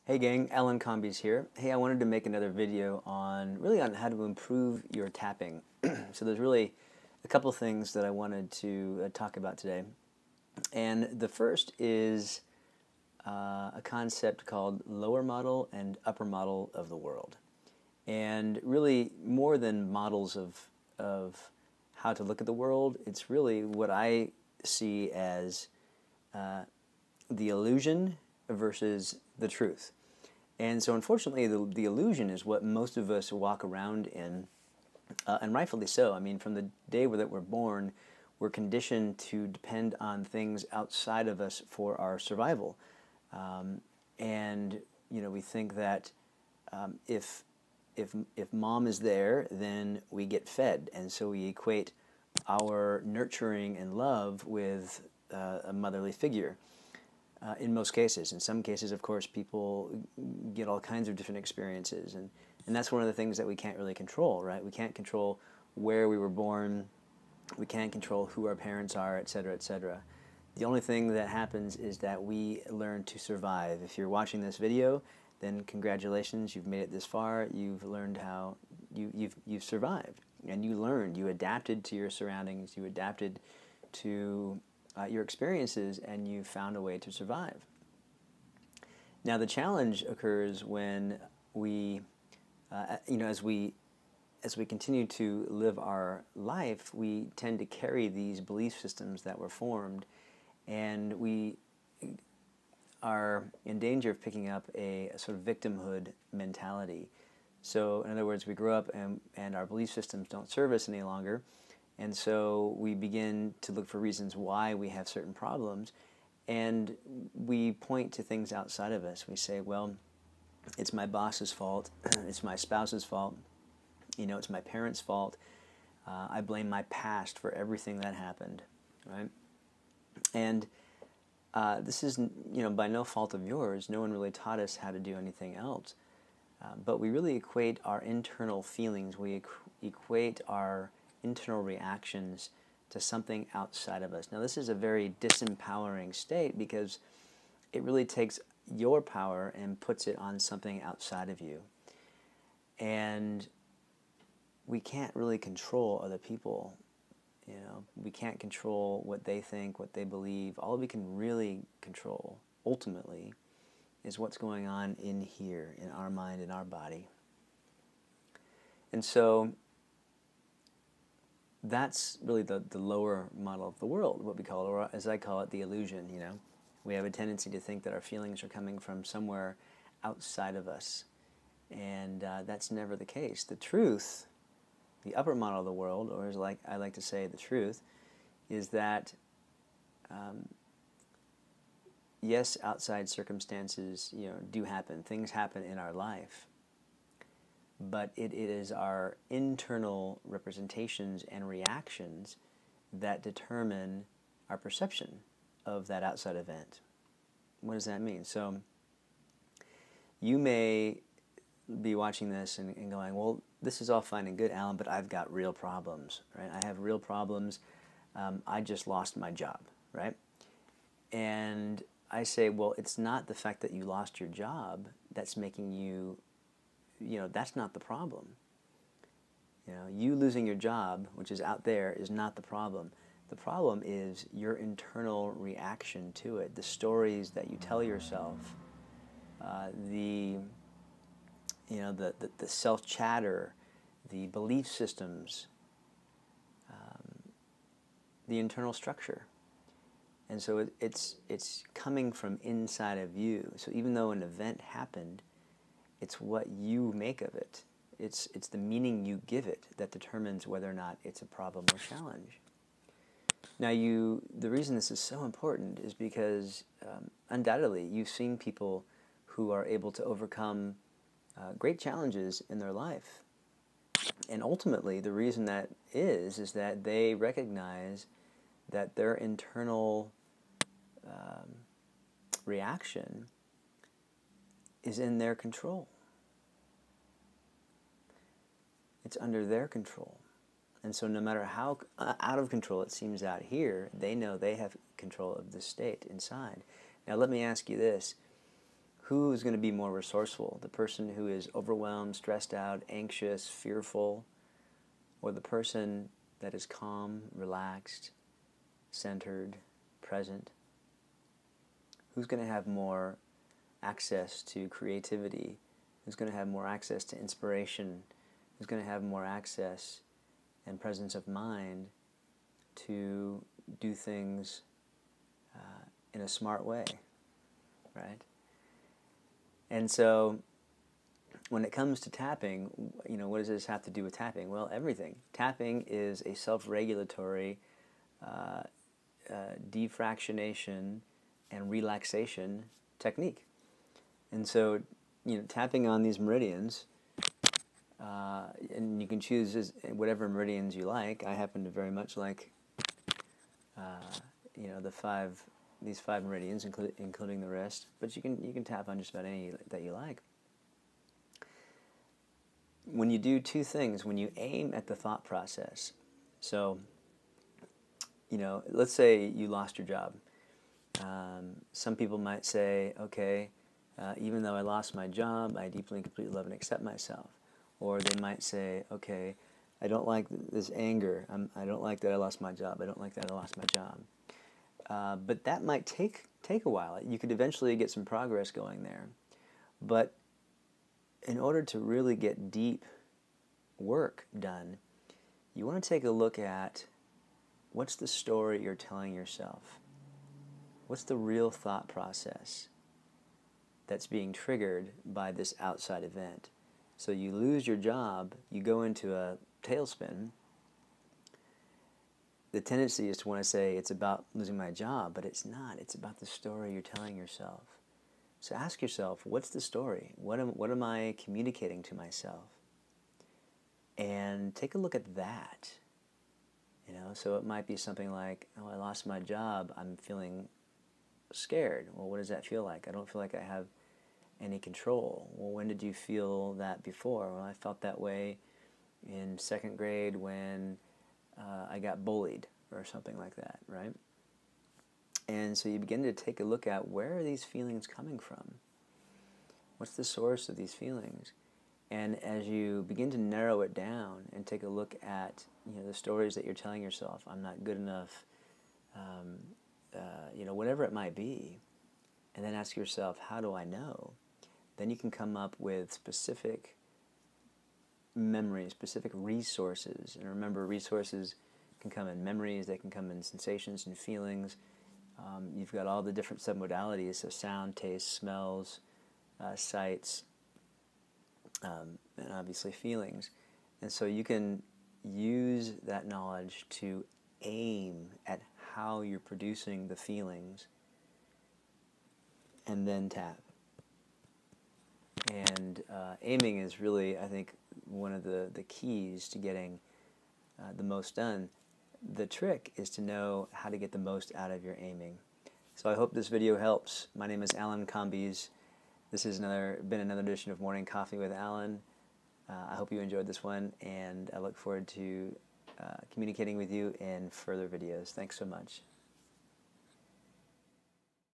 Hey gang, Alan Combies here. Hey, I wanted to make another video on how to improve your tapping. So there's really a couple things that I wanted to talk about today. And the first is a concept called lower model and upper model of the world. And really more than models of how to look at the world, it's really what I see as the illusion versus the truth. And so unfortunately the illusion is what most of us walk around in, and rightfully so. I mean, from the day that we're born, we're conditioned to depend on things outside of us for our survival. And you know, we think that if mom is there, then we get fed, and so we equate our nurturing and love with a motherly figure. In most cases. In some cases, of course, people get all kinds of different experiences, and that's one of the things that we can't really control, right? We can't control where we were born, we can't control who our parents are, etc., etc. The only thing that happens is that we learn to survive. If you're watching this video, then congratulations, you've made it this far. You've learned how you've survived, and you learned, you adapted to your surroundings, you adapted to your experiences, and you found a way to survive. Now the challenge occurs when we, as we continue to live our life, we tend to carry these belief systems that were formed, and we are in danger of picking up a sort of victimhood mentality. So in other words, we grow up and our belief systems don't serve us any longer. And so we begin to look for reasons why we have certain problems, and we point to things outside of us. We say, well, it's my boss's fault, it's my spouse's fault, it's my parents' fault, I blame my past for everything that happened, right? And this is, by no fault of yours. No one really taught us how to do anything else. But we really equate our internal feelings, we equate our internal reactions to something outside of us. Now this is a very disempowering state because it really takes your power and puts it on something outside of you. And we can't really control other people. We can't control what they think, what they believe. All we can really control, ultimately, is what's going on in here, in our mind, in our body. And so that's really the lower model of the world, what we call it, or as I call it, the illusion. We have a tendency to think that our feelings are coming from somewhere outside of us, and that's never the case. The truth, the upper model of the world, or as I like to say, the truth, is that yes, outside circumstances do happen. Things happen in our life. But it is our internal representations and reactions that determine our perception of that outside event. What does that mean? So you may be watching this and going, well, this is all fine and good, Alan, but I've got real problems, right? I have real problems. I just lost my job, right? And I say, well, it's not the fact that you lost your job that's making you, that's not the problem. You losing your job, which is out there, is not the problem. The problem is your internal reaction to it, the stories that you tell yourself, the self-chatter, the belief systems, the internal structure. And so it's coming from inside of you. So even though an event happened, it's what you make of it. It's the meaning you give it that determines whether or not it's a problem or challenge. Now the reason this is so important is because undoubtedly you've seen people who are able to overcome great challenges in their life. And ultimately the reason that is that they recognize that their internal reaction is in their control. It's under their control. And so no matter how out of control it seems out here, they know they have control of the state inside. Now let me ask you this. who is going to be more resourceful? The person who is overwhelmed, stressed out, anxious, fearful, or the person that is calm, relaxed, centered, present? Who's going to have more access to creativity? Who's going to have more access to inspiration? Who's going to have more access and presence of mind to do things in a smart way, right? And so when it comes to tapping, what does this have to do with tapping? Well, everything. Tapping is a self-regulatory defractionation and relaxation technique. And so, tapping on these meridians, and you can choose whatever meridians you like. I happen to very much like, these 5 meridians, including the wrist. But you can tap on just about any that you like. When you do 2 things, when you aim at the thought process, so, let's say you lost your job. Some people might say, okay, even though I lost my job, I deeply and completely love and accept myself. Or they might say, okay, I don't like this anger. I don't like that I lost my job. I don't like that I lost my job. But that might take a while. You could eventually get some progress going there. But in order to really get deep work done, you want to take a look at what's the story you're telling yourself. What's the real thought process that's being triggered by this outside event? So you lose your job, you go into a tailspin. The tendency is to want to say it's about losing my job, but it's not. It's about the story you're telling yourself. So ask yourself, what's the story? What am I communicating to myself? And take a look at that. So it might be something like, oh, I lost my job, I'm feeling scared. Well, what does that feel like? I don't feel like I have any control. Well, when did you feel that before? Well, I felt that way in 2nd grade when I got bullied or something like that, right? And so you begin to take a look at, where are these feelings coming from? What's the source of these feelings? And as you begin to narrow it down and take a look at the stories that you're telling yourself, I'm not good enough, whatever it might be, and then ask yourself, how do I know? Then you can come up with specific memories, specific resources. And remember, resources can come in memories, they can come in sensations and feelings. You've got all the different submodalities, so sound, taste, smells, sights, and obviously feelings. And so you can use that knowledge to aim at how you're producing the feelings and then tap. And aiming is really, I think, one of the keys to getting the most done. The trick is to know how to get the most out of your aiming. So I hope this video helps. My name is Alan Combies. This has been another edition of Morning Coffee with Alan. I hope you enjoyed this one, and I look forward to communicating with you in further videos. Thanks so much.